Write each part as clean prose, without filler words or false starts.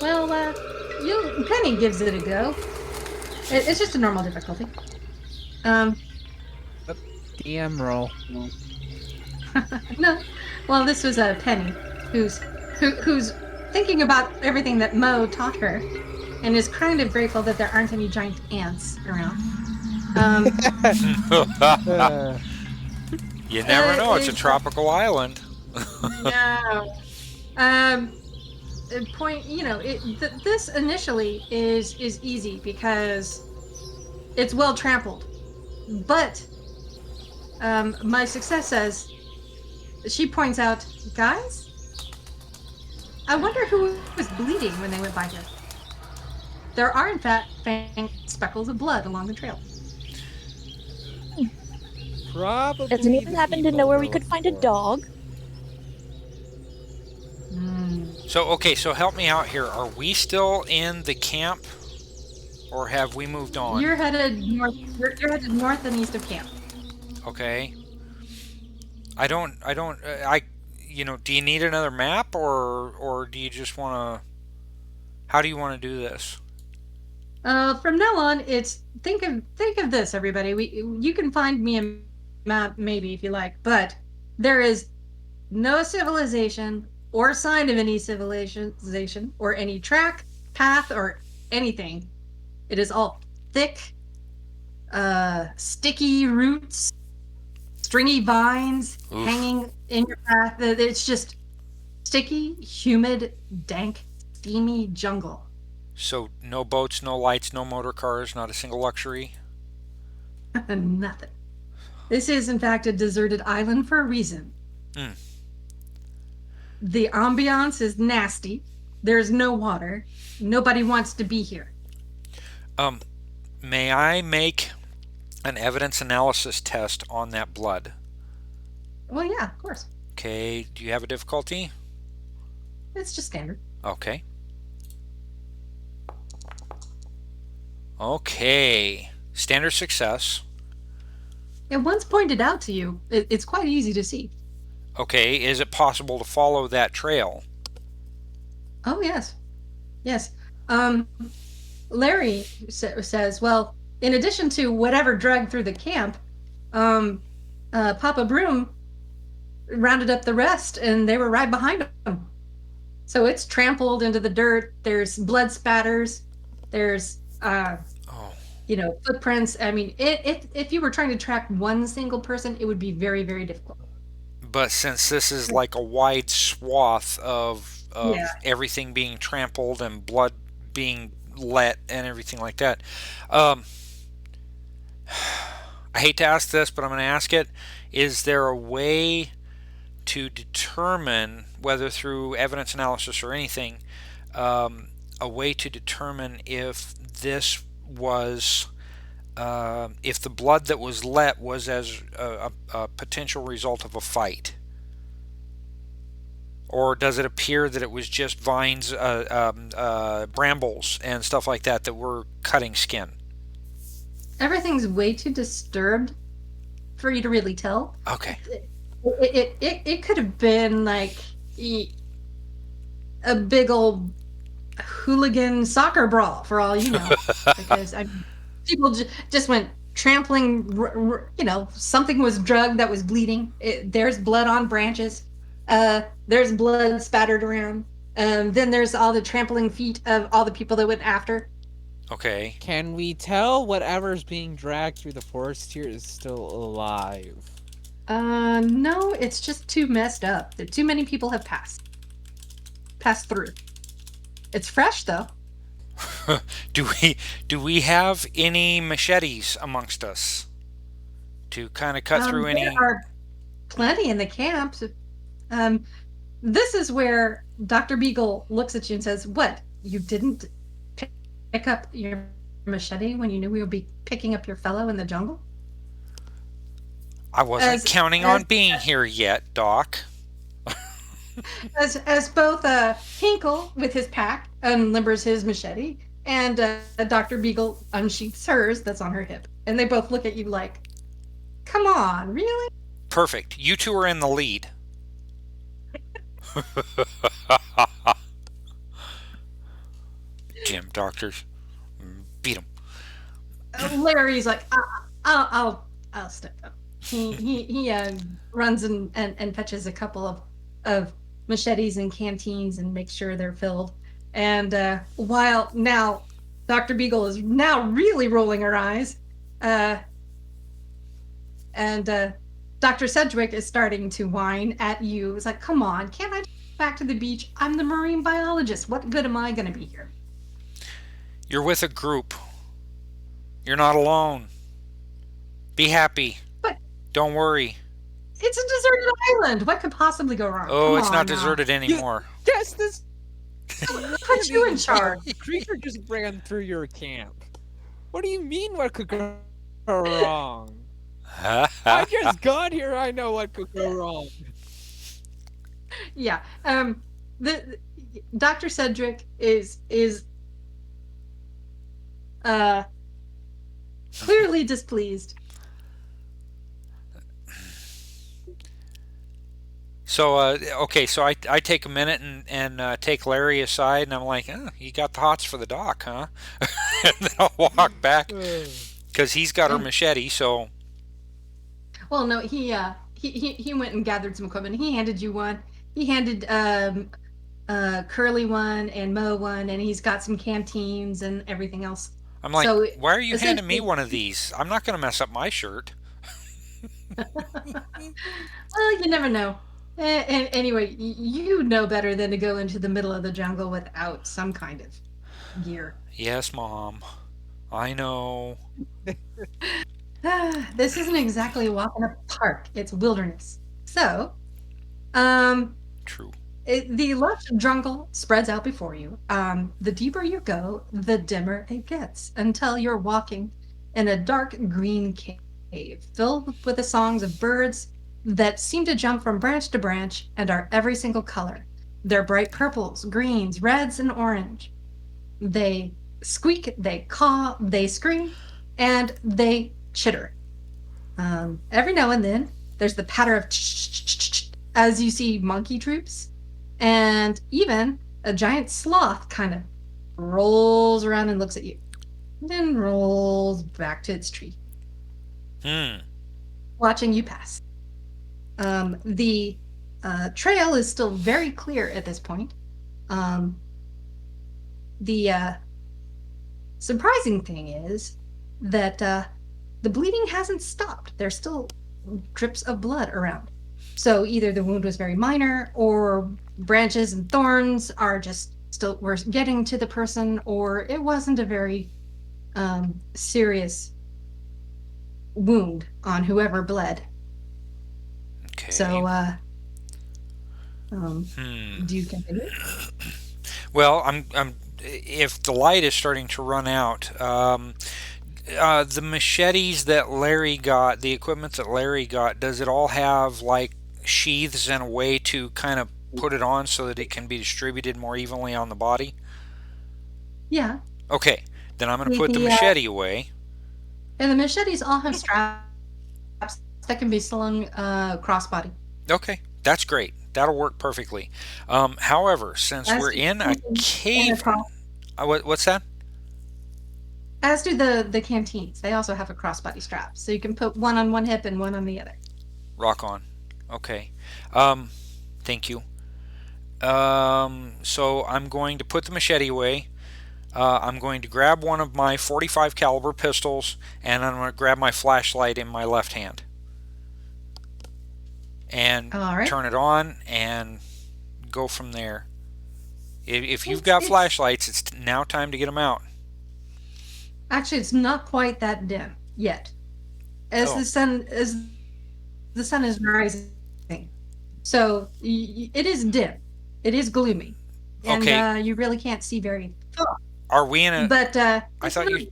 Well, Penny gives it a go. It's just a normal difficulty. DM roll. No. Well, this was a Penny who's thinking about everything that Mo taught her, and is kind of grateful that there aren't any giant ants around. Uh, You never know. It's a It's tropical island. no. Um, point. This initially is easy because it's well trampled, but my success says she points out, guys, I wonder who was bleeding when they went by here. There are, in fact, faint speckles of blood along the trail. probably. Does anyone happen to know where we could find a dog? So help me out here. Are we still in the camp, or have we moved on? You're headed north. You're headed north and east of camp. Okay. Do you need another map, or do you just want to? How do you want to do this? From now on, it's think of this, everybody. You can find me a map maybe if you like, but there is no civilization or sign of any civilization or any track, path, or anything. It is all thick, sticky roots, stringy vines Oof. hanging in your path. It's just sticky, humid, dank, steamy jungle. So no boats, no lights, no motor cars, not a single luxury. Nothing. This is, in fact, a deserted island for a reason. Mm. The ambiance is nasty. There's no water. Nobody wants to be here. May I make an evidence analysis test on that blood? Well, yeah, of course. Okay. Do you have a difficulty? It's just standard. Okay. Okay. Standard success. It once pointed out to you. It's quite easy to see. Okay. Is it possible to follow that trail? Oh, yes. Yes. Larry says, well, in addition to whatever dragged through the camp, Papa Broom rounded up the rest, and they were right behind him. So it's trampled into the dirt. There's blood spatters. There's, footprints. I mean, if you were trying to track one single person, it would be very, very difficult. But since this is like a wide swath of everything being trampled and blood being let and everything like that, I hate to ask this, but I'm going to ask it. Is there a way to determine, whether through evidence analysis or anything, a way to determine if this was, if the blood that was let was as a potential result of a fight? Or does it appear that it was just vines, brambles, and stuff like that were cutting skin? Everything's way too disturbed for you to really tell. Okay. It could have been like a big old hooligan soccer brawl for all you know, because people just went trampling. Something was drugged that was bleeding. There's blood on branches. There's blood spattered around. Then there's all the trampling feet of all the people that went after. Okay. Can we tell whatever's being dragged through the forest here is still alive? No, it's just too messed up. Too many people have passed through. It's fresh though. Do we have any machetes amongst us to kind of cut through any? There are plenty in the camps. This is where Dr. Beagle looks at you and says, "What? You didn't pick up your machete when you knew we would be picking up your fellow in the jungle?" I wasn't counting on being here yet, Doc. as both Hinkle with his pack unlimbers his machete, and Dr. Beagle unsheaths hers that's on her hip, and they both look at you like, "Come on, really?" Perfect. You two are in the lead. doctors. Beat them. Larry's like, I'll step up. He runs and fetches a couple of machetes and canteens and makes sure they're filled. And while now Dr. Beagle is now really rolling her eyes, and Dr. Sedgwick is starting to whine at you. It's like, come on, can't I just go back to the beach? I'm the marine biologist. What good am I going to be here? You're with a group. You're not alone. Be happy. But don't worry. It's a deserted island. What could possibly go wrong? Oh, Come it's on not now. deserted anymore. Yes, this. Put you in charge. The creature just ran through your camp. What do you mean? What could go wrong? I just got here. I know what could go wrong. Yeah. The Dr. Sedgwick is clearly displeased. So, okay, so I take a minute and take Larry aside, and I'm like, oh, you got the hots for the doc, huh? And then I'll walk back, because he's got her machete, so... Well, no, he went and gathered some equipment. He handed you one. He handed Curly one and Mo one, and he's got some canteens and everything else. I'm like, So, why are you handing me essentially- one of these? I'm not going to mess up my shirt. Well, you never know. And anyway, you know better than to go into the middle of the jungle without some kind of gear. Yes, Mom. I know. This isn't exactly a walk in a park. It's wilderness. So, True. the lush jungle spreads out before you. The deeper you go, the dimmer it gets until you're walking in a dark green cave filled with the songs of birds that seem to jump from branch to branch and are every single color. They're bright purples, greens, reds, and orange. They squeak, they caw, they scream, and they chitter. Every now and then, there's the patter of as you see monkey troops, and even a giant sloth kind of rolls around and looks at you, then rolls back to its tree, watching you pass. The trail is still very clear at this point. The surprising thing is that the bleeding hasn't stopped. There's still drips of blood around. So either the wound was very minor, or branches and thorns are just still were getting to the person, or it wasn't a very serious wound on whoever bled. Okay. So, do you continue? Well, I'm. If the light is starting to run out, the machetes that Larry got, the equipment that Larry got, does it all have like sheaths and a way to kind of put it on so that it can be distributed more evenly on the body? Yeah. Okay, then I'm going to put the The, machete away. And the machetes all have straps that can be slung crossbody. Okay, that's great. That'll work perfectly. However, since we're in a cave, what's that? As do the canteens. They also have a crossbody strap, so you can put one on one hip and one on the other. Rock on. Okay. Thank you. So I'm going to put the machete away. I'm going to grab one of my 45 caliber pistols, and I'm going to grab my flashlight in my left hand and turn it on and go from there. If you've got flashlights, it's now time to get them out. Actually, it's not quite that dim yet. As the sun is rising, so it is dim. It is gloomy, and Okay. you really can't see very far. Are we in a... But I thought you...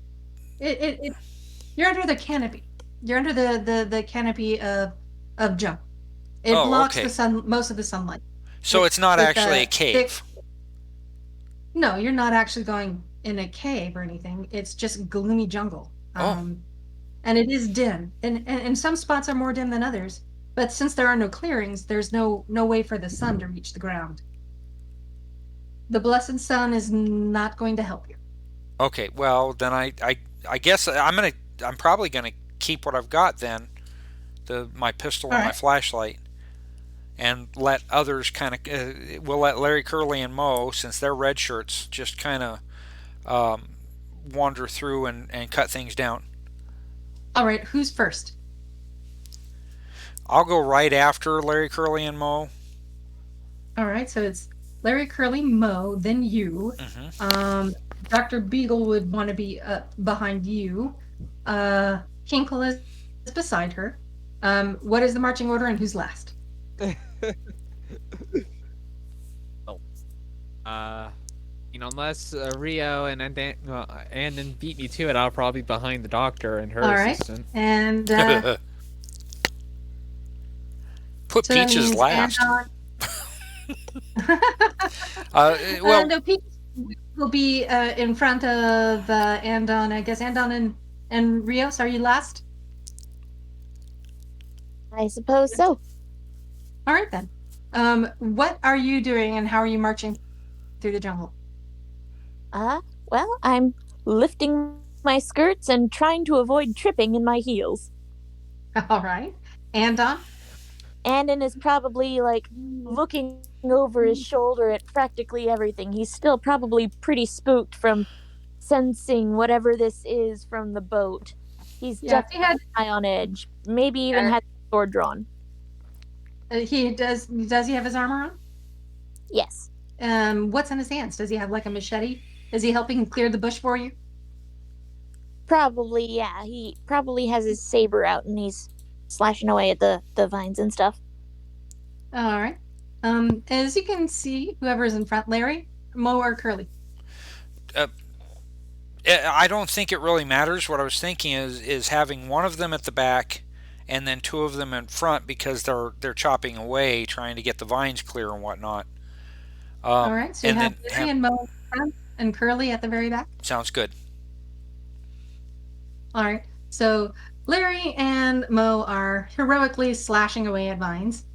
you're under the canopy. You're under the canopy of junk. It Oh, blocks okay. the sun, most of the sunlight. So it's not with, actually a thick- cave. No, you're not actually going in a cave or anything. It's just gloomy jungle. Oh. And it is dim. And some spots are more dim than others. But since there are no clearings, there's no way for the sun to reach the ground. The blessed sun is not going to help you. Okay, well then I guess I'm probably gonna keep what I've got then, my pistol All and my right. flashlight, and let others kind of we'll let Larry, Curly, and Mo, since they're red shirts, just kind of um, wander through and cut things down. All right. Who's first? I'll go right after Larry, Curly, and Mo. All right. So it's Larry, Curly, Mo, then you. Hmm. Dr. Beagle would want to be behind you. Hinkle is beside her. What is the marching order and who's last? Oh, unless Rio and Andon beat me to it, I'll probably be behind the doctor and her All right. assistant. And Put so that Peaches means last. Andon. Well, No, Peach will be in front of Andon. I guess Andon and Rios. Are you last? I suppose so. All right then. What are you doing and how are you marching through the jungle? Well, I'm lifting my skirts and trying to avoid tripping in my heels. All right. Andon? Andon is probably like looking over his shoulder at practically everything. He's still probably pretty spooked from sensing whatever this is from the boat. He's Yeah, if he definitely high on edge. Maybe even had the sword drawn. he does. Does he have his armor on? Yes. What's in his hands? Does he have like a machete? Is he helping clear the bush for you? Probably, yeah. He probably has his saber out and he's slashing away at the vines and stuff. All right. As you can see, whoever's in front, Larry, Mo, or Curly. I don't think it really matters. What I was thinking is having one of them at the back, and then two of them in front because they're chopping away, trying to get the vines clear and whatnot. All right. So you And have then Larry and Mo in front and Curly at the very back. sounds good. All right. So Larry and Mo are heroically slashing away at vines,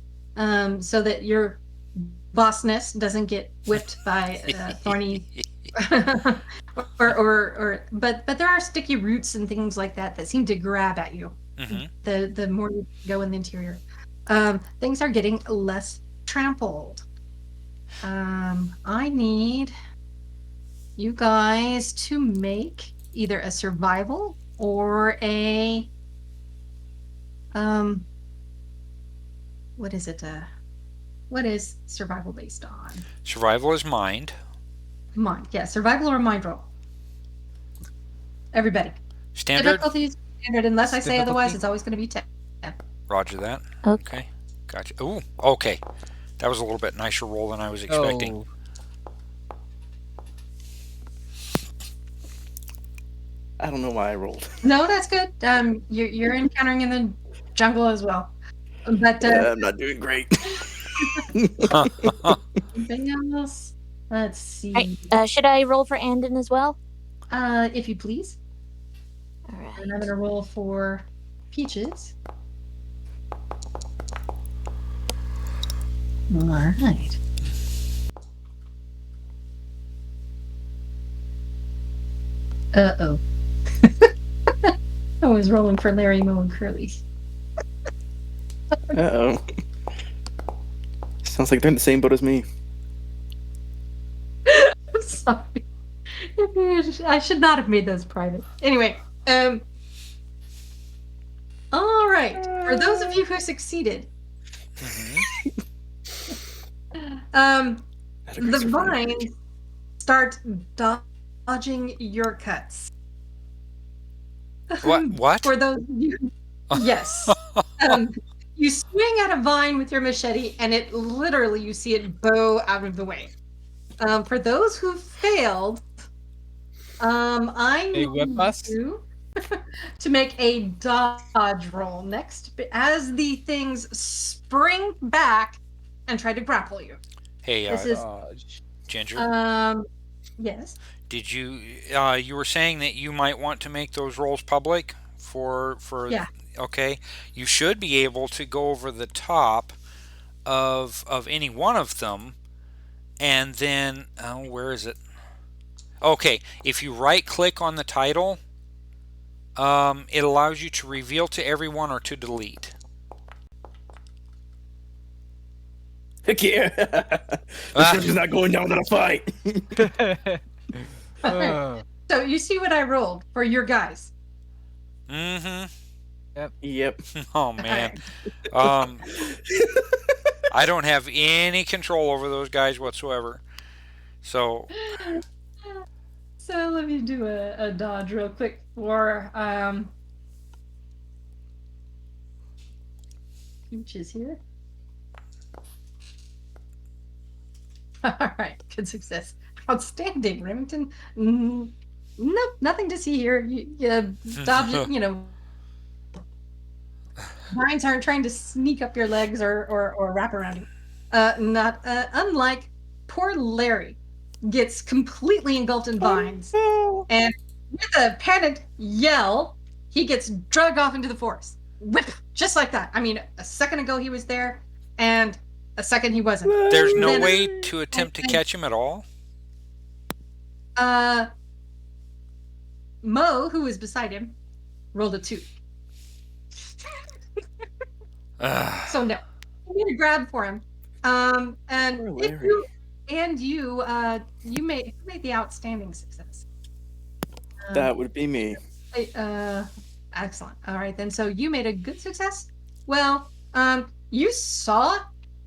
so that your bossness doesn't get whipped by thorny, but there are sticky roots and things like that seem to grab at you. Hmm. The more you go in the interior, things are getting less trampled. I need you guys to make either a survival or a what is it? What is survival based on? Survival is mind. Mind, yeah, survival or mind roll. Everybody. Standard. Difficulties standard, unless I say otherwise. Difficulty? It's always going to be 10. Roger that. Okay. Okay. Gotcha. Ooh. Okay. That was a little bit nicer roll than I was expecting. Oh, I don't know why I rolled. No, that's good. You're encountering in the jungle as well, but I'm not doing great. anything else? Let's see. Right. Should I roll for Andon as well? If you please. All right. And I'm going to roll for Peaches. All right. Uh-oh. I was rolling for Larry, Mo, and Curly. Uh-oh. Sounds like they're in the same boat as me. I'm sorry. I should not have made those private. Anyway, all right. For those of you who succeeded, the vines start dodging your cuts. What? For those of you, yes. You swing at a vine with your machete, and it literally, you see it bow out of the way. For those who failed, I They whip need us? you to make a dodge roll next as the things spring back and try to grapple you. Hey, This is Ginger. yes. Did you you were saying that you might want to make those rolls public for Yeah. Okay, you should be able to go over the top of any one of them, and then where is it? Okay, if you right-click on the title, it allows you to reveal to everyone or to delete. Heck yeah! This is not going down in a fight. So you see what I rolled for your guys. Mm-hmm. Yep. Oh man. I don't have any control over those guys whatsoever. So let me do a dodge real quick for Peaches here. All right, good success. Outstanding, Remington. Nope, nothing to see here. You dodge it, vines aren't trying to sneak up your legs or wrap around you. Unlike poor Larry, gets completely engulfed in vines, and with a panicked yell, he gets dragged off into the forest. Whip, just like that. I mean, a second ago he was there, and a second he wasn't. There's no way to attempt to catch him at all? Mo, who was beside him, rolled a 2. So no, you need a grab for him. And if you made the outstanding success. That would be me. Excellent. All right then. So you made a good success. Well, you saw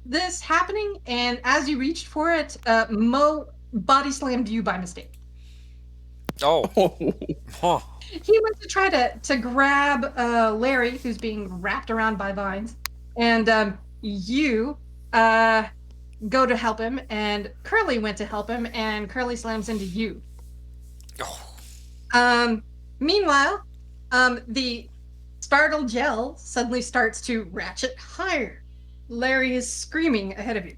this happening, and as you reached for it, Mo body slammed you by mistake. Oh. Huh. He went to try to grab Larry, who's being wrapped around by vines, and you go to help him, and Curly went to help him, and Curly slams into you. Oh. Meanwhile, the startled gel suddenly starts to ratchet higher. Larry is screaming ahead of you.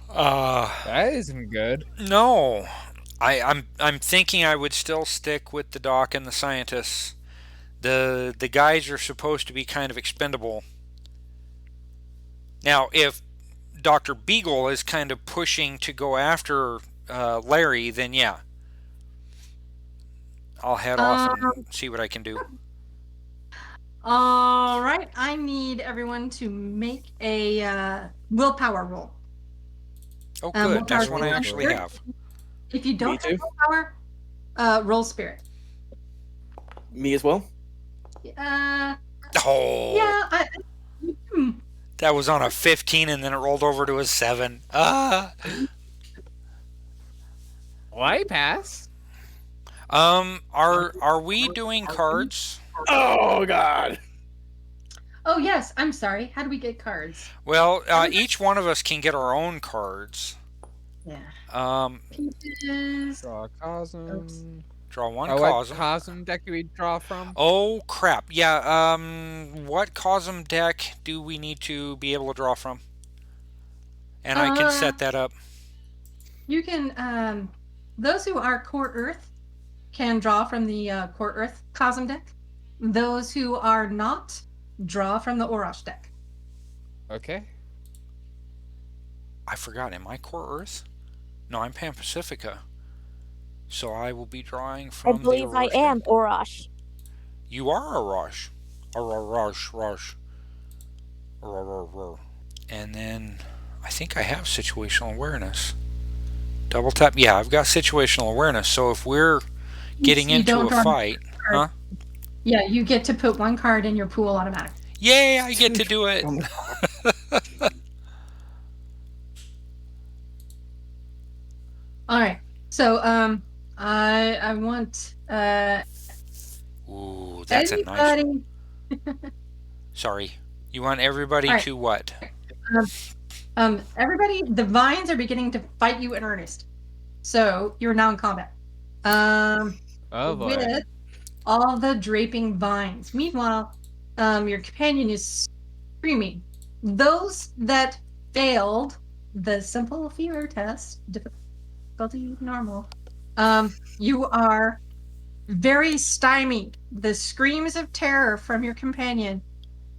That isn't good. No. I'm thinking I would still stick with the doc and the scientists. The guys are supposed to be kind of expendable. Now, if Dr. Beagle is kind of pushing to go after Larry, then yeah. I'll head off and see what I can do. All right, I need everyone to make a willpower roll. Oh, good. That's one I actually have. If you don't have willpower, roll spirit. Me as well? Oh. Yeah, That was on a 15 and then it rolled over to a 7. Why pass? Are we doing cards? Oh God. Oh yes, I'm sorry. How do we get cards? Well, each one of us can get our own cards. Yeah. Peaches. Draw a cosm. Oops. Draw one What cosm. cosm deck do we draw from? Oh crap! Yeah. What cosm deck do we need to be able to draw from? And I can set that up. You can. Those who are core Earth can draw from the core Earth cosm deck. Those who are not draw from the Orrorsh deck. Okay. I forgot. Am I core Earth? No, I'm Pan-Pacifica. So I will be drawing from. I believe I am Orrorsh. You are Orrorsh. Orrorsh. And then I think I have situational awareness. Double tap. Yeah, I've got situational awareness. So if we're getting into a fight, huh? Yeah, you get to put one card in your pool automatically. Yay! I get to do it. All right. So I want Ooh, that's a nice one. Sorry. You want everybody to what? Everybody, the vines are beginning to fight you in earnest. So you're now in combat. Oh boy. With all the draping vines. Meanwhile, your companion is screaming. Those that failed the simple fear test, difficulty normal, you are very stymied. The screams of terror from your companion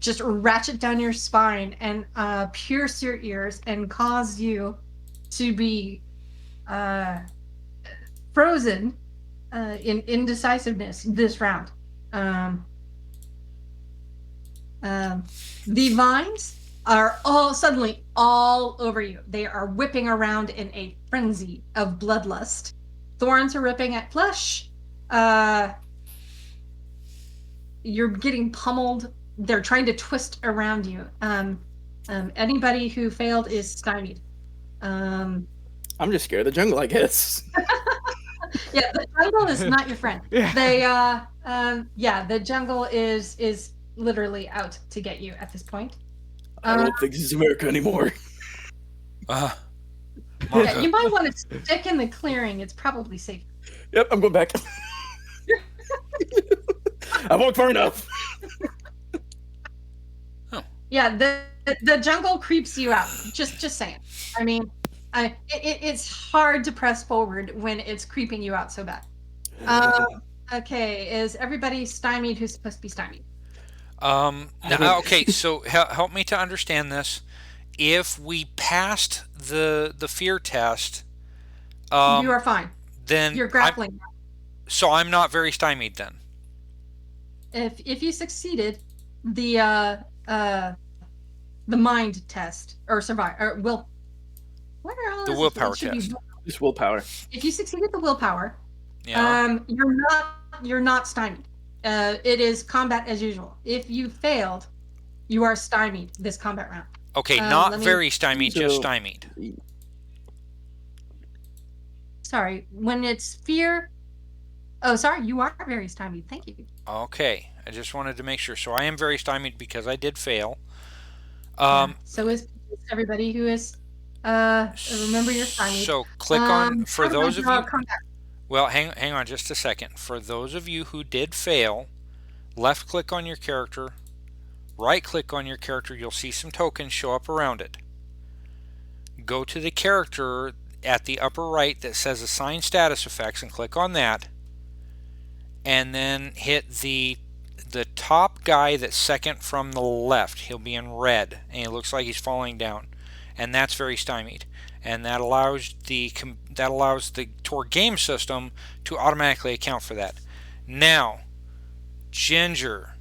just ratchet down your spine and pierce your ears and cause you to be frozen in indecisiveness this round. The vines are suddenly all over you. They are whipping around in a frenzy of bloodlust. Thorns are ripping at flesh. You're getting pummeled. They're trying to twist around you. Anybody who failed is stymied. I'm just scared of the jungle, I guess. Yeah, the jungle is not your friend. Yeah. The jungle is literally out to get you at this point. I don't think this is America anymore. Yeah, you might want to stick in the clearing. It's probably safe. Yep, I'm going back. I walked far enough. Yeah, the jungle creeps you out. Just saying. I mean, it's hard to press forward when it's creeping you out so bad. Okay, is everybody stymied who's supposed to be stymied? Okay, so help me to understand this. If we passed the fear test, You are fine. then You're grappling. so I'm not very stymied then. If you succeeded the mind test or survive or will, what are all The this? willpower It should be test. Just willpower. If you succeeded the willpower, Yeah. you're not stymied. It is combat as usual. If you failed, you are stymied this combat round. Okay, not let me- very stymied, just So- stymied. Sorry, when it's fear. Oh, sorry, you are very stymied. Thank you. Okay, I just wanted to make sure. So I am very stymied because I did fail. So is everybody who is. Remember your stymied. So click on for how do I those of draw you. combat? Well, hang on just a second. For those of you who did fail, left click on your character, right click on your character, you'll see some tokens show up around it. Go to the character at the upper right that says assign status effects and click on that. And then hit the top guy that's second from the left. He'll be in red and he looks like he's falling down. And that's very stymied. And that allows the Torg game system to automatically account for that. Now, Ginger,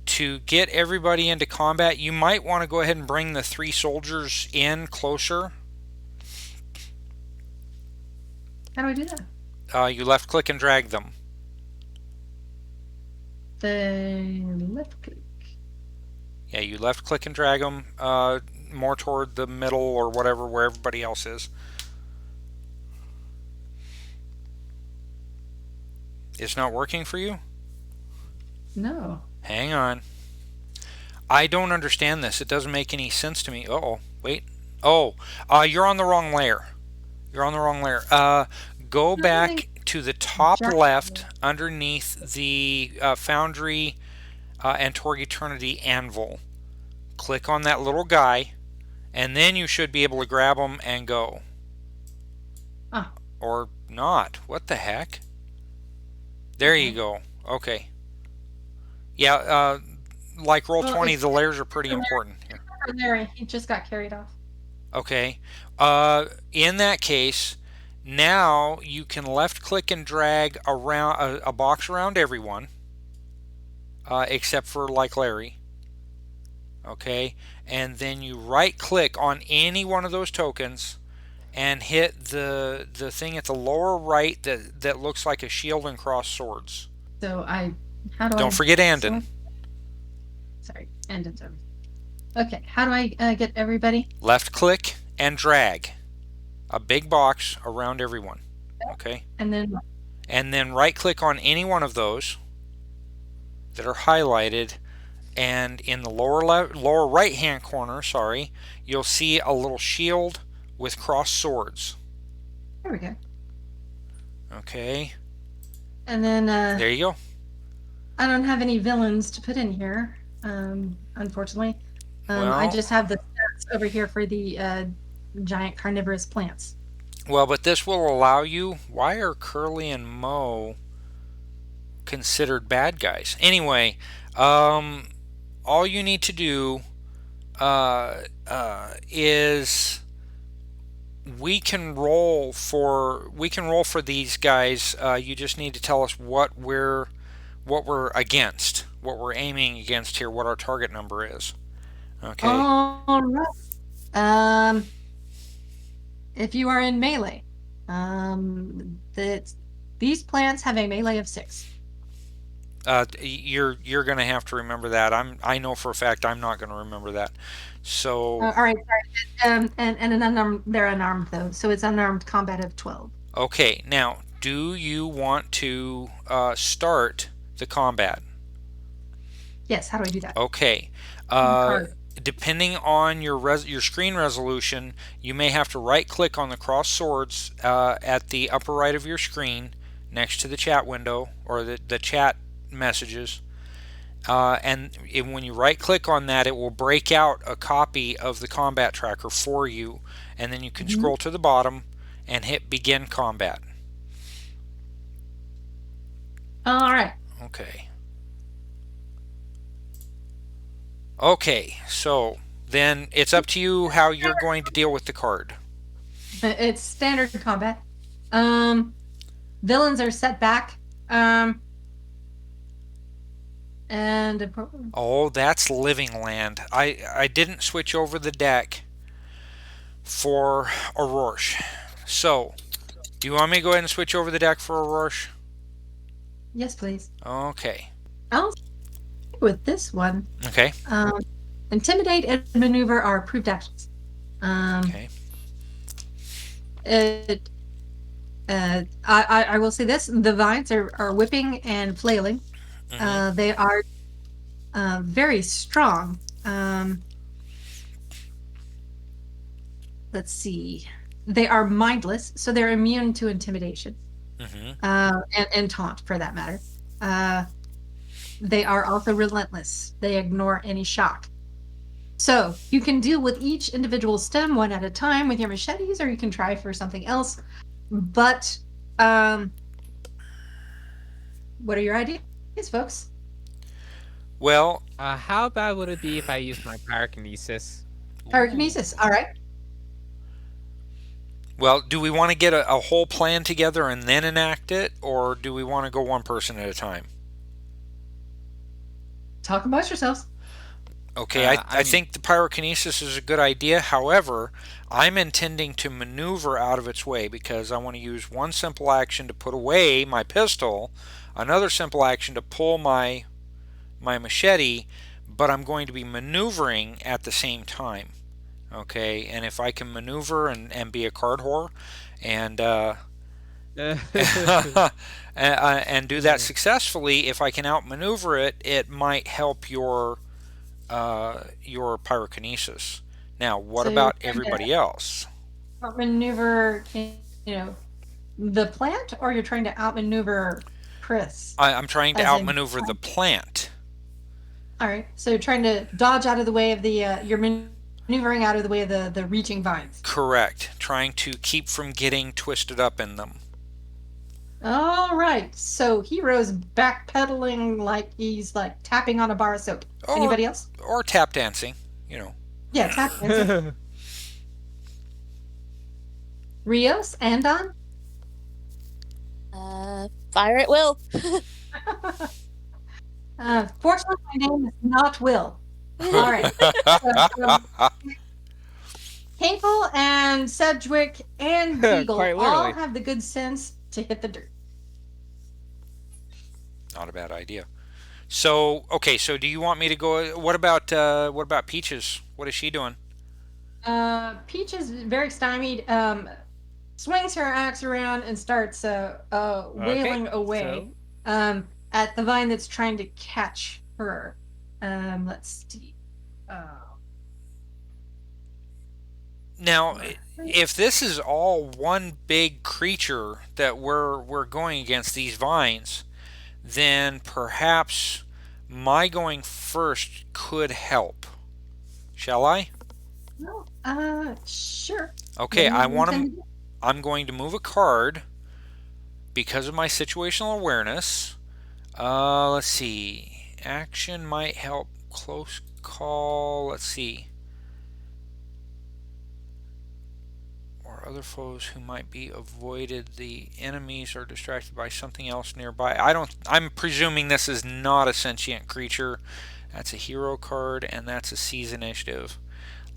to get everybody into combat, you might want to go ahead and bring the 3 soldiers in closer. How do I do that? You left click and drag them. The left click. Yeah, you left click and drag them more toward the middle or whatever, where everybody else is. It's not working for you? No. Hang on. I don't understand this. It doesn't make any sense to me. Uh-oh. Wait. Oh, you're on the wrong layer. You're on the wrong layer. Go back to the top left underneath the Foundry and Torg Eternity anvil. Click on that little guy, and then you should be able to grab him and go. Ah. Or not. What the heck? There you go. Okay. Yeah, like Roll20, the layers are pretty important here. Larry, he just got carried off. Okay. In that case, now you can left click and drag around a box around everyone, except for like Larry. Okay, and then you right click on any one of those tokens and hit the thing at the lower right that looks like a shield and crossed swords. So how do I? Don't forget Andon. Sorry, Andon's over. Okay, how do I get everybody? Left click and drag a big box around everyone. Okay, And then right click on any one of those that are highlighted, and in the lower right hand corner, you'll see a little shield with crossed swords. there we go. Okay, And then there you go. I don't have any villains to put in here, unfortunately. I Well- just have the stats over here for the giant carnivorous plants. Well, but this will allow you. Why are Curly and Mo considered bad guys? Anyway, all you need to do is we can roll for these guys. You just need to tell us what we're against, what we're aiming against here, what our target number is. Okay. All right. If you are in melee, these plants have a melee of 6. You're going to have to remember that. I know for a fact I'm not going to remember that. So all right, sorry. And an unarmed, they're unarmed though, so it's unarmed combat of 12. okay, now do you want to start the combat? Yes. How do I do that? Okay. Depending on your screen resolution, you may have to right-click on the cross swords at the upper right of your screen, next to the chat window or the chat messages. And when you right-click on that, it will break out a copy of the combat tracker for you, and then you can scroll to the bottom and hit begin combat. All right. Okay. Okay, so then it's up to you how you're going to deal with the card. It's standard combat. Villains are set back. And oh, that's living land. I didn't switch over the deck for Orrorsh. So, do you want me to go ahead and switch over the deck for Orrorsh? Yes, please. Okay. I'll stick with this one. Okay. Intimidate and maneuver are approved actions. Okay. I will say this: the vines are whipping and flailing. They are very strong. Let's see. They are mindless, so they're immune to intimidation. And taunt, for that matter. They are also relentless. They ignore any shock. So you can deal with each individual stem one at a time with your machetes, or you can try for something else. But what are your ideas, folks? Well, how bad would it be if I used my pyrokinesis? Pyrokinesis, all right. Well, do we want to get a whole plan together and then enact it, or do we want to go one person at a time? Talk amongst yourselves. Okay, I think the pyrokinesis is a good idea. However, I'm intending to maneuver out of its way because I want to use one simple action to put away my pistol, another simple action to pull my machete, but I'm going to be maneuvering at the same time. Okay, and if I can maneuver and be a card whore and and do that successfully, if I can outmaneuver it, it might help your pyrokinesis. Now, what about everybody else? Outmaneuver, the plant, or you're trying to outmaneuver Chris? I'm trying to outmaneuver the plant. All right, so you're trying to dodge out of the way of the you're maneuvering out of the way of the reaching vines. Correct. Trying to keep from getting twisted up in them. All right, so Hiro's backpedaling like he's like tapping on a bar of soap. Anybody else? Or tap dancing, Yeah, tap dancing. Rios, Andon? Fire at will. Fortunately, my name is not Will. All right. Hinkle and Sedgwick and Beagle all have the good sense to hit the dirt. Not a bad idea. So, okay, so do you want me to go? What about Peaches? What is she doing? Peach is very stymied. Swings her axe around and starts wailing away at the vine that's trying to catch her. Let's see. Now, if this is all one big creature that we're going against, these vines, then perhaps my going first could help. Shall I? No. Sure. Okay, I'm going to move a card because of my situational awareness. Let's see. Action might help. Close call. Let's see. Or or other foes who might be avoided. The enemies are distracted by something else nearby. I'm presuming this is not a sentient creature. That's a hero card, and that's a seize initiative.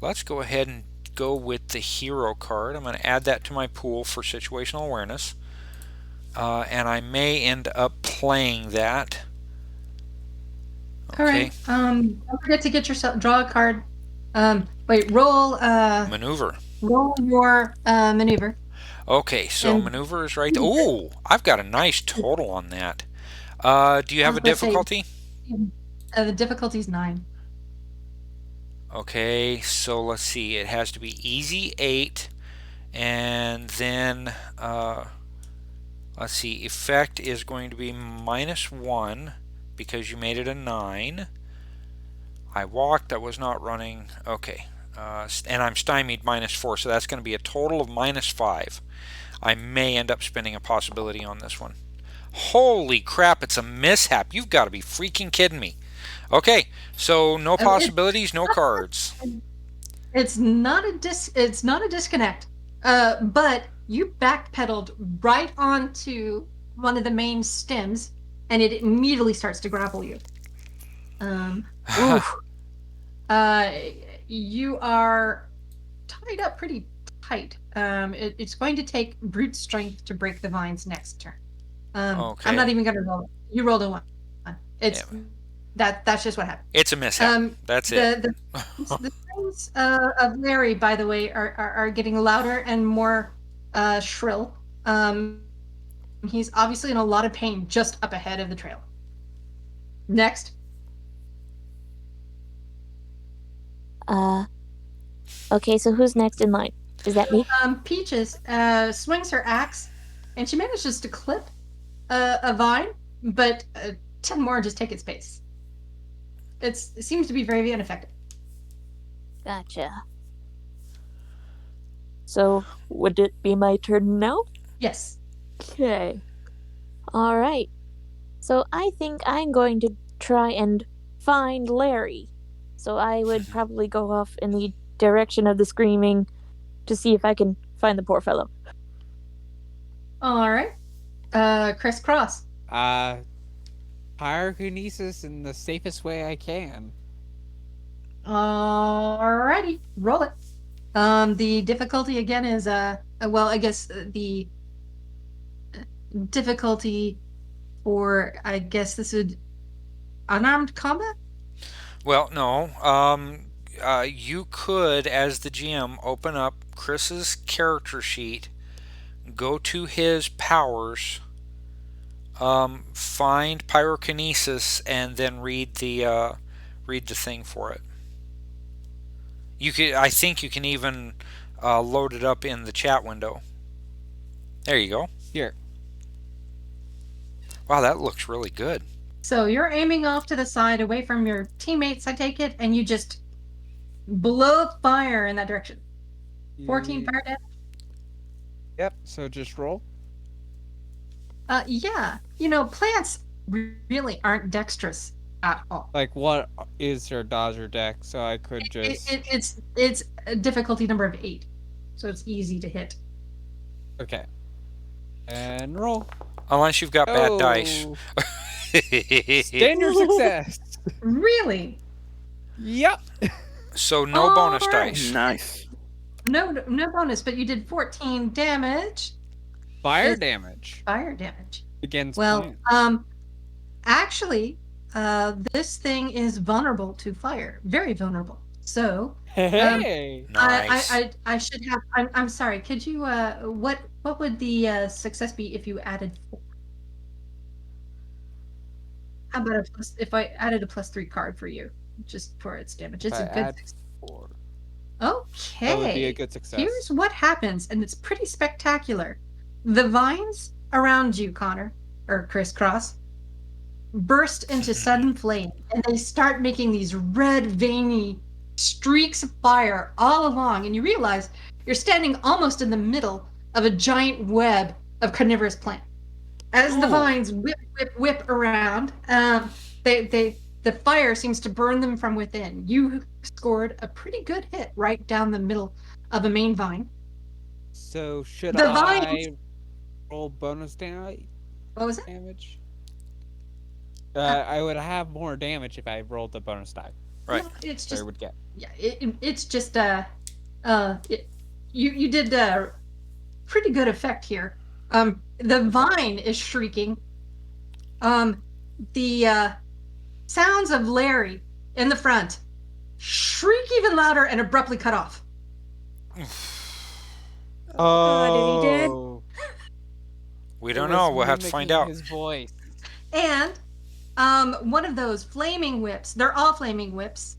Let's go ahead and go with the hero card. I'm going to add that to my pool for situational awareness. And I may end up playing that. Okay. All right. Don't forget to get yourself draw a card. Roll maneuver. Roll your maneuver. Okay, so maneuver is right. Oh, I've got a nice total on that. Do you have a difficulty? The difficulty is 9. Okay, so let's see. It has to be easy 8, and then let's see. Effect is going to be -1 because you made it a 9. I walked. I was not running. Okay, and I'm stymied -4, so that's going to be a total of -5. I may end up spending a possibility on this one. Holy crap! It's a mishap. You've got to be freaking kidding me. Okay, so no possibilities, no cards. It's not a disconnect. But you backpedaled right onto one of the main stems, and it immediately starts to grapple you. You are tied up pretty tight. It's going to take brute strength to break the vines next turn. Okay. I'm not even going to roll it. You rolled a 1. It's that's just what happened. It's a mishap. That's it. The screams of Larry, by the way, are getting louder and more shrill. He's obviously in a lot of pain just up ahead of the trail. Next. Okay, so who's next in line? Is that me? Peaches swings her axe, and she manages to clip a vine, but 10 more just take its pace. It seems to be very ineffective. Gotcha. So, would it be my turn now? Yes. Okay. All right. So, I think I'm going to try and find Larry. So, I would probably go off in the direction of the screaming to see if I can find the poor fellow. All right. Crisscross. Pyrokinesis in the safest way I can. Alrighty, roll it. The difficulty again is I guess the difficulty for this would unarmed combat. Well, no. You could, as the GM, open up Chris's character sheet, go to his powers, find pyrokinesis, and then read the thing for it. I think you can even load it up in the chat window. There you go. Here. Wow, that looks really good. So you're aiming off to the side, away from your teammates, I take it, and you just blow fire in that direction. 14 fire damage. Yep. So just roll. Yeah. Plants really aren't dexterous at all. Like, what is their dodge or deck? So I could just. It's a difficulty number of 8, so it's easy to hit. Okay. And roll. Unless you've got bad dice. Standard success. Really? Yep. So no bonus dice. Nice. No bonus, but you did 14 damage. Fire damage. Fire damage. Against plants. Plants. Actually, this thing is vulnerable to fire. Very vulnerable. So, hey. Nice. I should have. I'm sorry. Could you? What would the success be if you added 4? How about if I added a +3 card for you, just for its damage? It's a good. 4. Okay. That would be a good success. Here's what happens, and it's pretty spectacular. The vines around you, Connor, or Crisscross, burst into sudden flame, and they start making these red, veiny streaks of fire all along, and you realize you're standing almost in the middle of a giant web of carnivorous plant. As the vines whip around, the fire seems to burn them from within. You scored a pretty good hit right down the middle of a main vine. So should The I vines. roll bonus damage? What was it? I would have more damage if I rolled the bonus die. Right. No, it's So I just would get. yeah. It's just you did pretty good effect here. The vine is shrieking. The sounds of Larry in the front shriek even louder and abruptly cut off. God, is he dead? We don't know. We'll have to find out. His voice. And one of those flaming whips. They're all flaming whips.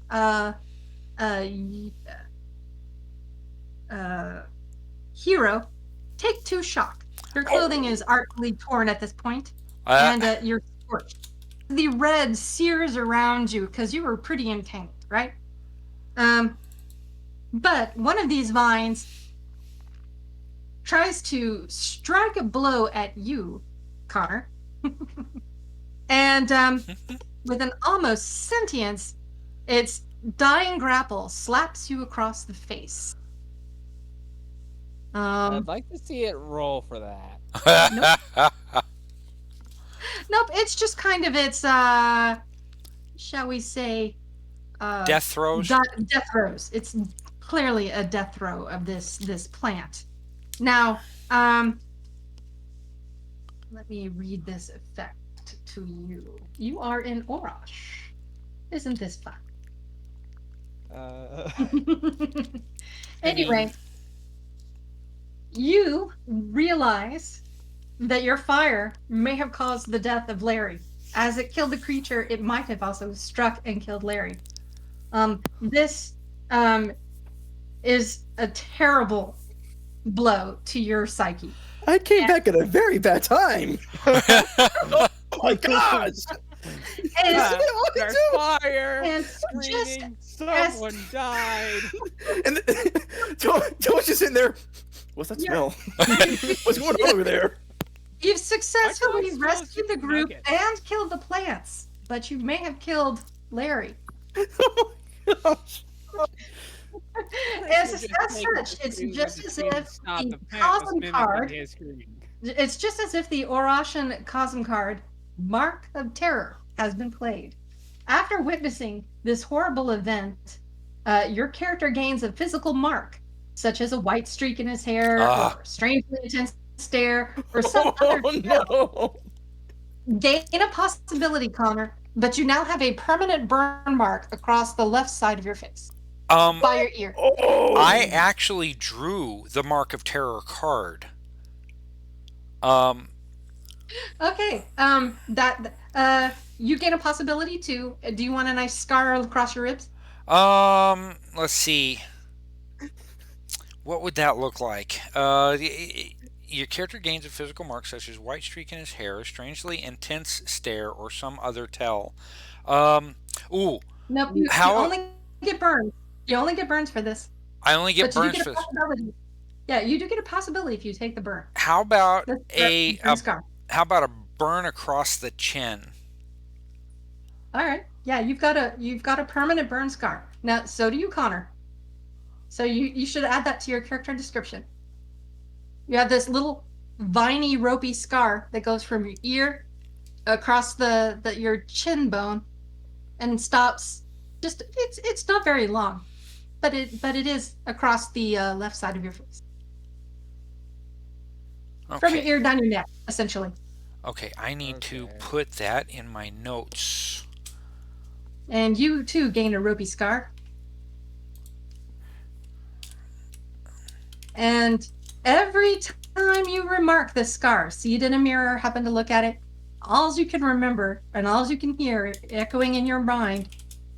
Hiro, take 2 shock. Your clothing is artfully torn at this point, and you're scorched. The red sears around you because you were pretty entangled, right? But one of these vines tries to strike a blow at you, Connor, and with an almost sentience, its dying grapple slaps you across the face. I'd like to see it roll for that. Nope, it's just kind of its, shall we say, Death throws? Death throws. It's clearly a death throw of this plant. Now, let me read this effect to you. You are in Orrorsh. Isn't this fun? Anyway, you realize that your fire may have caused the death of Larry. As it killed the creature, it might have also struck and killed Larry. This is a terrible blow to your psyche. I came back at a very bad time. Oh my gosh! There's fire! And Screaming, someone died! And Joe's just in there. What's that smell? What's going on over there? You've successfully rescued the group and killed the plants, but you may have killed Larry. Oh my gosh. As such, it's just as if the Cosm card. It's just as if the Orroshan Cosm card, Mark of Terror, has been played. After witnessing this horrible event, your character gains a physical mark, such as a white streak in his hair, or strangely intense stare, or some other. No. Gain a possibility, Connor, but you now have a permanent burn mark across the left side of your face. By your ear. I actually drew the Mark of Terror card. Okay. You gain a possibility too. Do you want a nice scar across your ribs? Let's see. What would that look like? Your character gains a physical mark such as white streak in his hair, strangely intense stare, or some other tell. Nope. You only get burns. You only get burns for this. I only get burns for this. Yeah, you do get a possibility if you take the burn. How about scar? How about a burn across the chin? All right. Yeah, you've got a permanent burn scar. Now, so do you, Connor. So you should add that to your character description. You have this little viney, ropey scar that goes from your ear across your chin bone and stops. It's not very long, but it is across the left side of your face. Okay. From your ear down your neck, essentially. Okay, I need to put that in my notes. And you too gain a ropey scar. And every time you remark this scar, see it in a mirror, happen to look at it, all you can remember and all you can hear echoing in your mind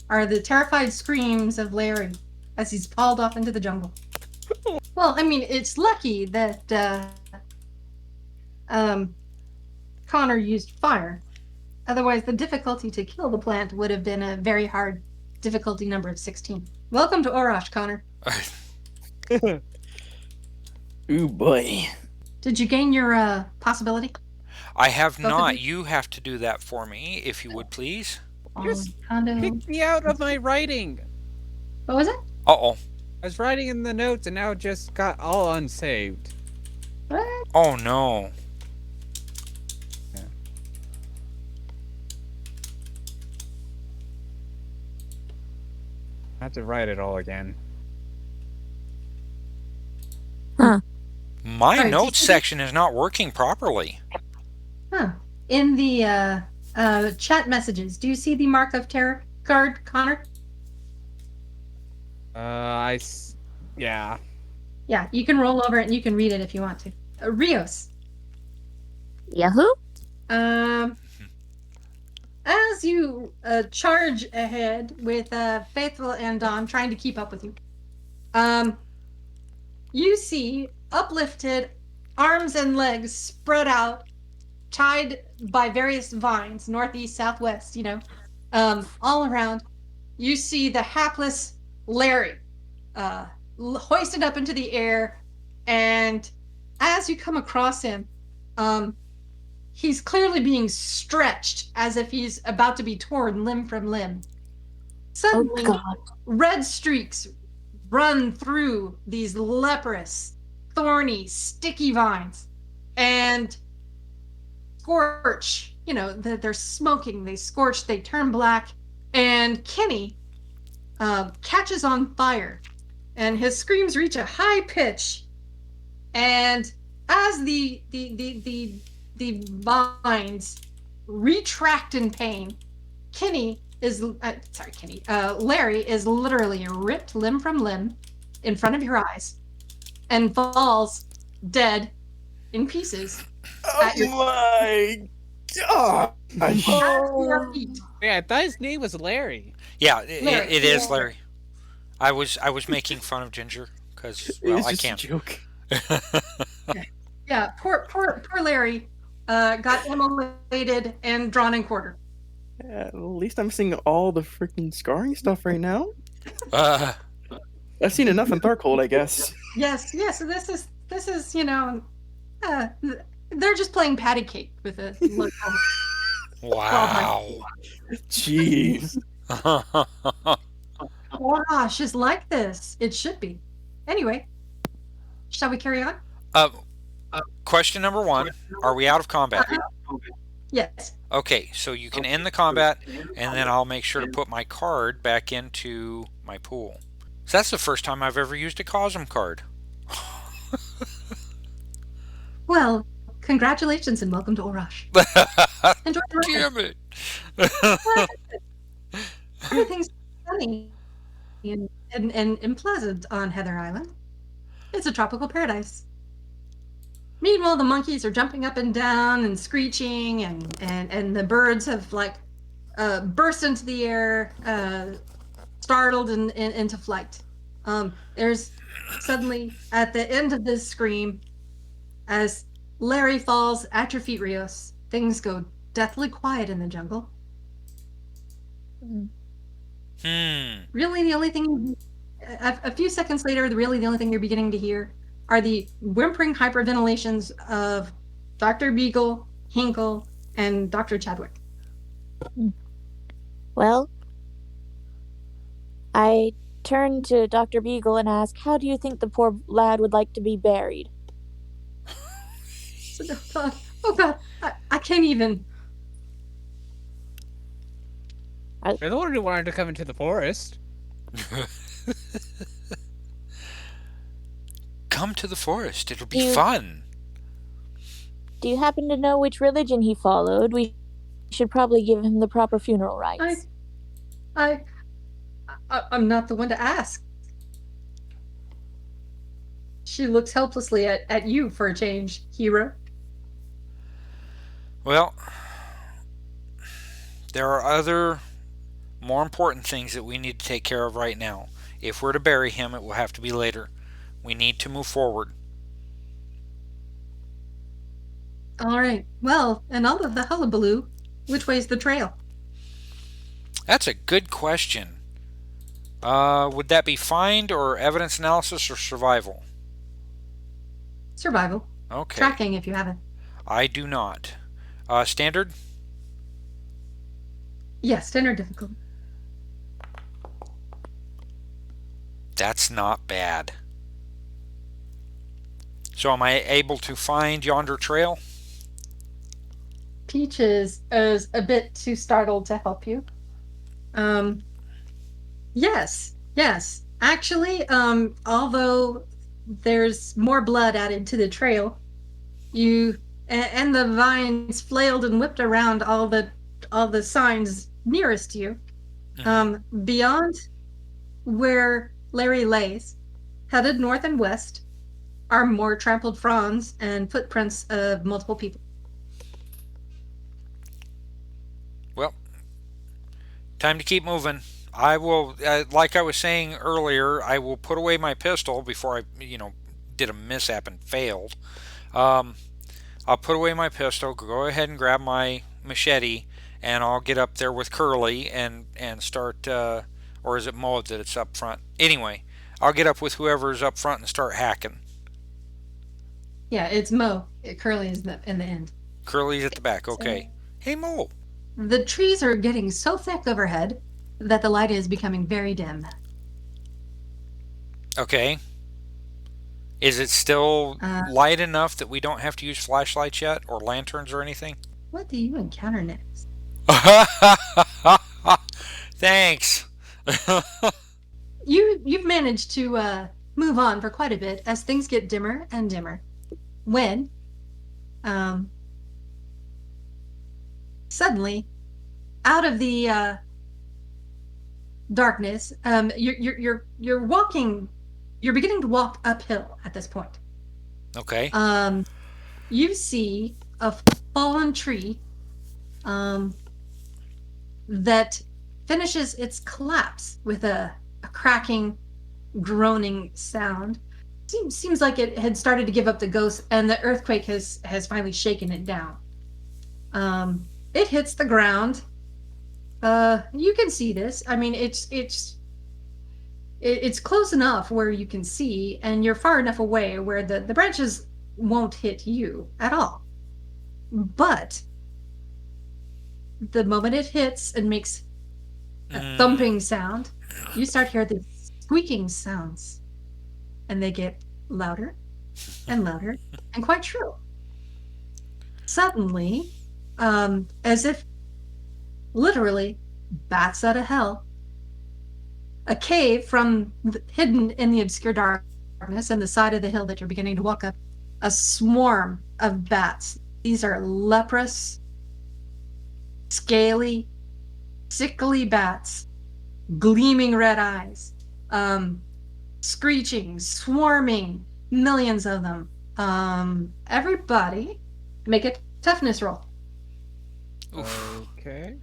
are the terrified screams of Larry as he's hauled off into the jungle. Well, I mean, it's lucky that Connor used fire. Otherwise, the difficulty to kill the plant would have been a very hard difficulty number of 16. Welcome to Orrorsh, Connor. Ooh, boy. Did you gain your possibility? I have not. You have to do that for me, if you would, please. Just pick me out of my writing. What was it? Uh-oh. I was writing in the notes and now it just got all unsaved. What? Oh no. Yeah. I have to write it all again. Huh. My Alright, notes so- section is not working properly. Huh. In the chat messages, do you see the Mark of Terror card, Connor? Yeah. Yeah, you can roll over it and you can read it if you want to. Rios. Yahoo? Um, as you charge ahead with Faithful and Dawn trying to keep up with you, you see uplifted arms and legs spread out, tied by various vines, northeast, southwest, all around. You see the hapless Larry hoisted up into the air, and as you come across him, he's clearly being stretched as if he's about to be torn limb from limb. Suddenly, Oh God. red streaks run through these leprous, thorny, sticky vines and scorch. They're smoking, they scorch, they turn black, and Kenny catches on fire, and his screams reach a high pitch. And as the vines retract in pain, Larry is literally ripped limb from limb in front of your eyes and falls dead in pieces at your my god! at your feet. Yeah, I thought his name was Larry. Yeah, Larry. it is Larry. I was making fun of Ginger because It's I just can't. a joke. Yeah, poor Larry got immolated and drawn and quartered. Yeah, at least I'm seeing all the freaking scarring stuff right now. Uh, I've seen enough in Darkhold, I guess. Yes. So this is they're just playing patty cake with a look. wow. Jeez. Gosh, it's like this. It should be. Anyway, shall we carry on? Question number 1: are we out of combat? Yes. Okay, so you can end the combat, and then I'll make sure to put my card back into my pool. So that's the first time I've ever used a Cosm card. Well, congratulations and welcome to Orrorsh. Enjoy the ride. Damn it! Everything's sunny and pleasant on Heather Island. It's a tropical paradise. Meanwhile, the monkeys are jumping up and down and screeching, and the birds have burst into the air, startled and into flight. There's suddenly, at the end of this scream, as Larry falls at your feet, Rios, things go deathly quiet in the jungle. Really, the only thing, a few seconds later, the only thing you're beginning to hear are the whimpering hyperventilations of Dr. Beagle, Hinkle, and Dr. Chadwick. Well, I turn to Dr. Beagle and ask, how do you think the poor lad would like to be buried? Oh God, I can't even. You're the one who wanted to come into the forest. Come to the forest. It'll be You- fun. Do you happen to know which religion he followed? We should probably give him the proper funeral rites. I'm not the one to ask. She looks helplessly at you for a change, Hiro. Well, there are other, more important things that we need to take care of right now. If we're to bury him, it will have to be later. We need to move forward. All right. Well, and all of the hullabaloo, which way's the trail? That's a good question. Would that be find or evidence analysis or survival? Survival. Okay. Tracking if you haven't. I do not. Standard? Yes, standard difficulty. That's not bad. So am I able to find yonder trail? Peach is a bit too startled to help you. Yes, yes. Actually, although there's more blood added to the trail, and the vines flailed and whipped around all the signs nearest you. Beyond where Larry lays, headed north and west, are more trampled fronds and footprints of multiple people. Well, time to keep moving. I will, like I was saying earlier, I will put away my pistol before I, did a mishap and failed. I'll put away my pistol, go ahead and grab my machete, and I'll get up there with Curly and start, or is it Mo that it's up front? Anyway, I'll get up with whoever's up front and start hacking. Yeah, it's Mo. Curly is in the end. Curly's at the back, okay. Hey, Mo. The trees are getting so thick overhead that the light is becoming very dim. Okay. Is it still light enough that we don't have to use flashlights yet, or lanterns or anything? What do you encounter next? Thanks. You've managed to move on for quite a bit as things get dimmer and dimmer. When suddenly, out of the darkness, you're walking. You're beginning to walk uphill at this point. Okay. You see a fallen tree that finishes its collapse with a cracking, groaning sound. Seems like it had started to give up the ghost, and the earthquake has finally shaken it down. It hits the ground. You can see this. I mean, it's close enough where you can see, and you're far enough away where the branches won't hit you at all. But the moment it hits and makes a thumping sound, you start to hear the squeaking sounds. And they get louder and louder and quite shrill. Suddenly, as if literally bats out of hell, a cave hidden in the obscure darkness and the side of the hill that you're beginning to walk up, a swarm of bats. These are leprous, scaly, sickly bats, gleaming red eyes. Screeching, swarming, millions of them. Everybody, make a toughness roll. Okay.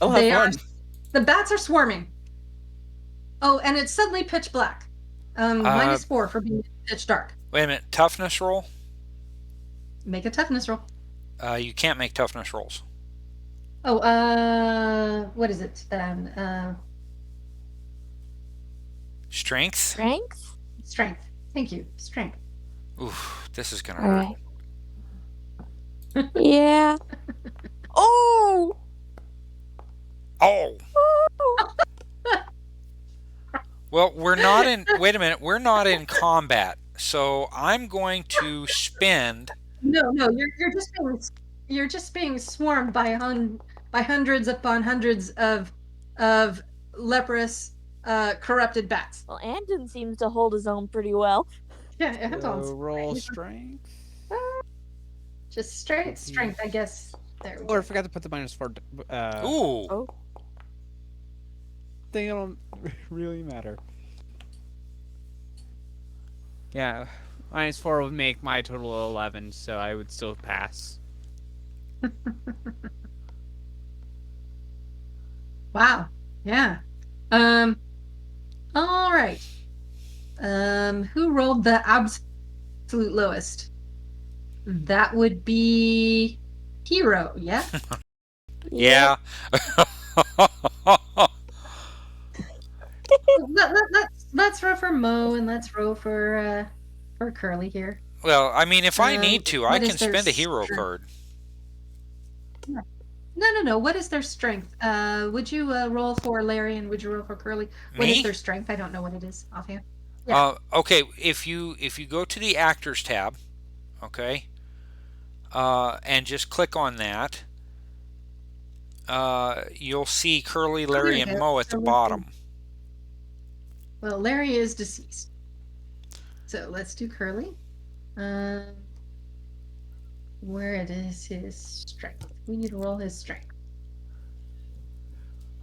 I'll have fun. The bats are swarming. Oh, and it's suddenly pitch black. -4 for being pitch dark. Wait a minute. Toughness roll? Make a toughness roll. You can't make toughness rolls. Oh, what is it? Strength? Strength. Thank you. Strength. Oof, this is gonna All hurt. right. Yeah. Oh. Oh! Well, we're not in... Wait a minute. We're not in combat. So I'm going to spend... No, you're just being swarmed by hundreds upon hundreds of leprous, corrupted bats. Well, Andon seems to hold his own pretty well. Yeah, Anton's roll strength. just strength, I guess. There we Or I go. forgot to put the -4. Ooh! Oh. They don't really matter. Yeah, -4 would make my total 11, so I would still pass. Wow. Yeah. All right. Who rolled the absolute lowest? That would be Hiro, yeah? Yeah. Let's roll for Mo and let's roll for Curly here. Well, I mean, if I need to, I what is can their spend a hero strength? card. No. What is their strength? Would you roll for Larry and would you roll for Curly? What is Me? their strength? I don't know what it is offhand. Yeah. Okay, if you go to the actors tab, okay, and just click on that, you'll see Curly, Larry, there we and go. Mo at the So let's bottom. Well, Larry is deceased. So let's do Curly. Where it is his strength? We need to roll his strength.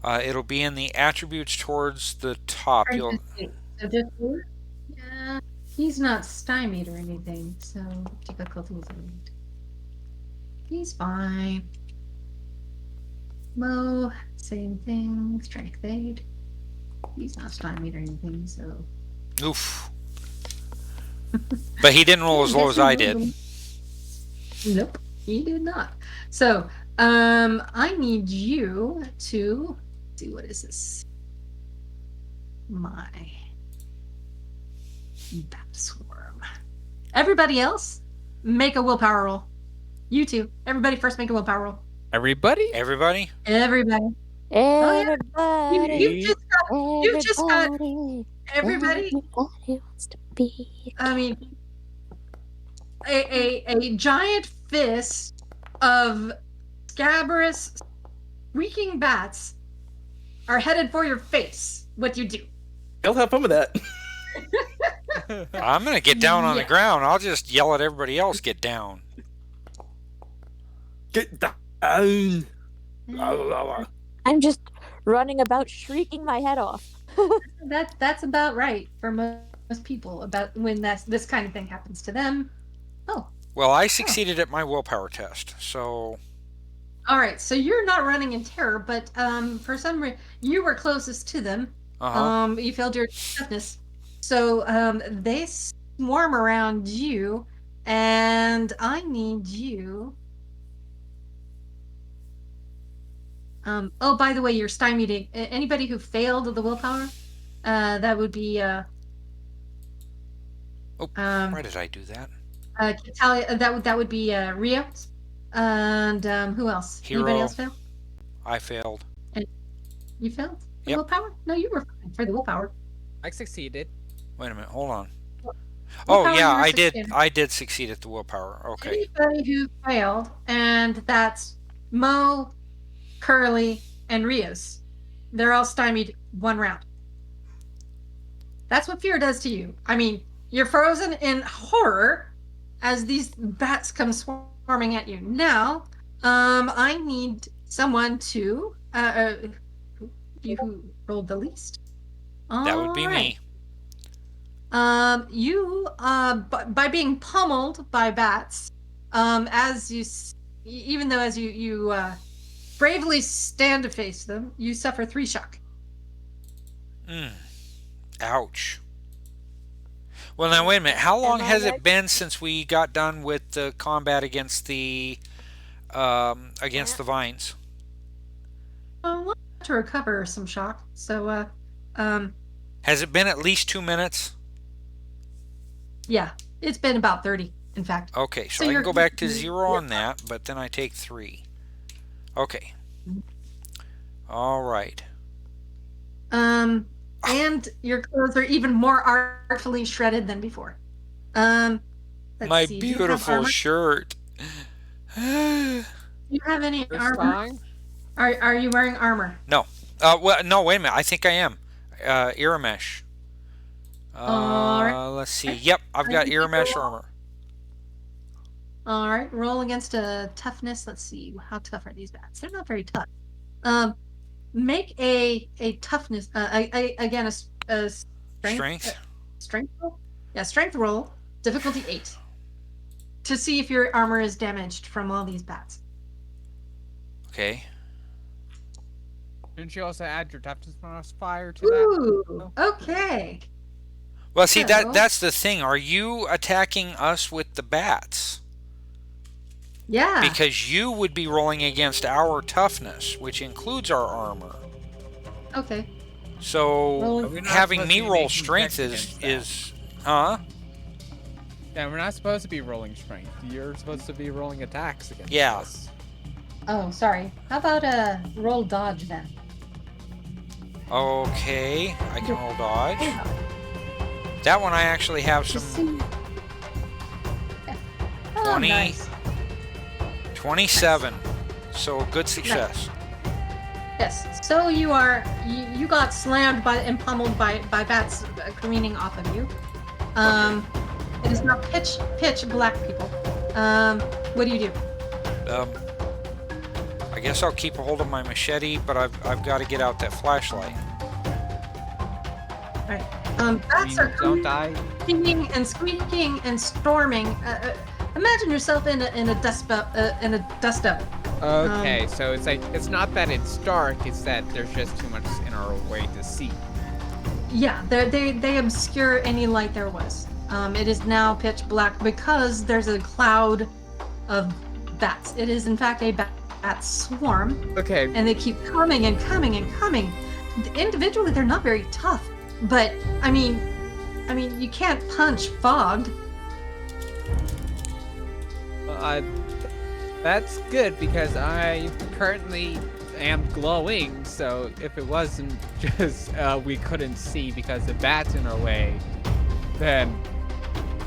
It'll be in the attributes towards the top. So just yeah, he's not stymied or anything, so difficulty is 8. He's fine. Mo, same thing. Strength 8. He's not stymied or anything, so. Oof. But he didn't roll as low as I did. Nope, he did not. So, I need you to see what is this? My bat swarm. Everybody else, make a willpower roll. You two, everybody first make a willpower roll. Everybody? Everybody? Everybody. Everybody. You've just got everybody. Everybody wants to be. I mean, a giant fist of scabrous, squeaking bats are headed for your face. What do you do? I'll have fun with that. I'm gonna get down on the Yeah. ground. I'll just yell at everybody else, get down. Get down. I'm just running about shrieking my head off. That's about right for most people. About when this kind of thing happens to them. Oh, Well, I succeeded at my willpower test, so all right. So you're not running in terror, but for some reason you were closest to them. You failed your toughness, so they swarm around you, and I need you. Oh, by the way, you're stymied. Anybody who failed the willpower, that would be. why did I do that? Talia, that would be Rio, and who else? Hiro. Anybody else fail? I failed. You failed the Yep. willpower? No, you were fine for the willpower. I succeeded. Wait a minute, hold on. Willpower, Oh yeah, you were I did. succeeding. I did succeed at the willpower. Okay. Anybody who failed, and that's Mo, Curly, and Rios. They're all stymied one round. That's what fear does to you. I mean, you're frozen in horror as these bats come swarming at you. Now, I need someone to you who rolled the least. That would be me. You by being pummeled by bats, as you even though as you bravely stand to face them, you suffer 3 shock. Ouch. Well, now wait a minute. How long Am I has right? it been since we got done with the combat against the vines? Well, to recover some shock. So, Has it been at least 2 minutes? yeah, it's been about 30, in fact. Okay, so So I can you're- go back to 0 you're on that, but then I take 3. Okay. All right. And your clothes are even more artfully shredded than before. Let's My see, do you have beautiful armor? shirt. Do you have any First armor? time? Are you wearing armor? No. Well, no. Wait a minute. I think I am. Iramesh. Alright. Let's see. Yep, I've got Iramesh armor. All right, roll against a toughness. Let's see, how tough are these bats? They're not very tough. Make a toughness. Again a Strength. Strength roll. Yeah, strength roll. Difficulty 8. To see if your armor is damaged from all these bats. Okay. Didn't you also add your toughness modifier to that? Ooh. Okay. Well, see So- that's the thing. Are you attacking us with the bats? Yeah. Because you would be rolling against our toughness, which includes our armor. Okay. So Roll- Are we not having supposed me to be roll making strength checks is against huh? Yeah, we're not supposed to be rolling strength. You're supposed to be rolling attacks against Yeah. us. Oh, sorry. How about roll dodge then? Okay, I can roll dodge. That one I actually have some Oh, 20, nice. 27. So good success. Yes. So you got slammed and pummeled by bats careening off of you. It is now pitch black, people. What do you do? I guess I'll keep a hold of my machete, but I've got to get out that flashlight. All right. Bats are Don't die. singing and squeaking and storming. Imagine yourself in a dust up. Okay, so it's like it's not that it's dark; it's that there's just too much in our way to see. Yeah, they obscure any light there was. It is now pitch black because there's a cloud of bats. It is in fact a bat swarm, Okay. and they keep coming and coming and coming. Individually, they're not very tough, but I mean, you can't punch fog. That's good because I currently am glowing. So if it wasn't just we couldn't see because the bats in our way, then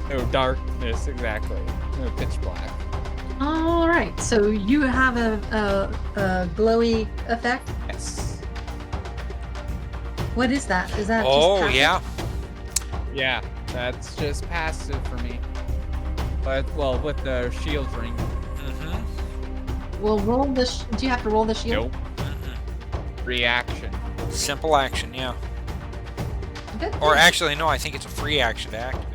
no darkness exactly, no pitch black. All right, so you have a glowy effect. Yes. What is that? Is that just Oh, passive? yeah. Yeah, that's just passive for me. But well, with the shield ring. Well, roll this. Do you have to roll the shield? Nope. Reaction. Simple action, yeah. Good. Or actually, no, I think it's a free action to activate.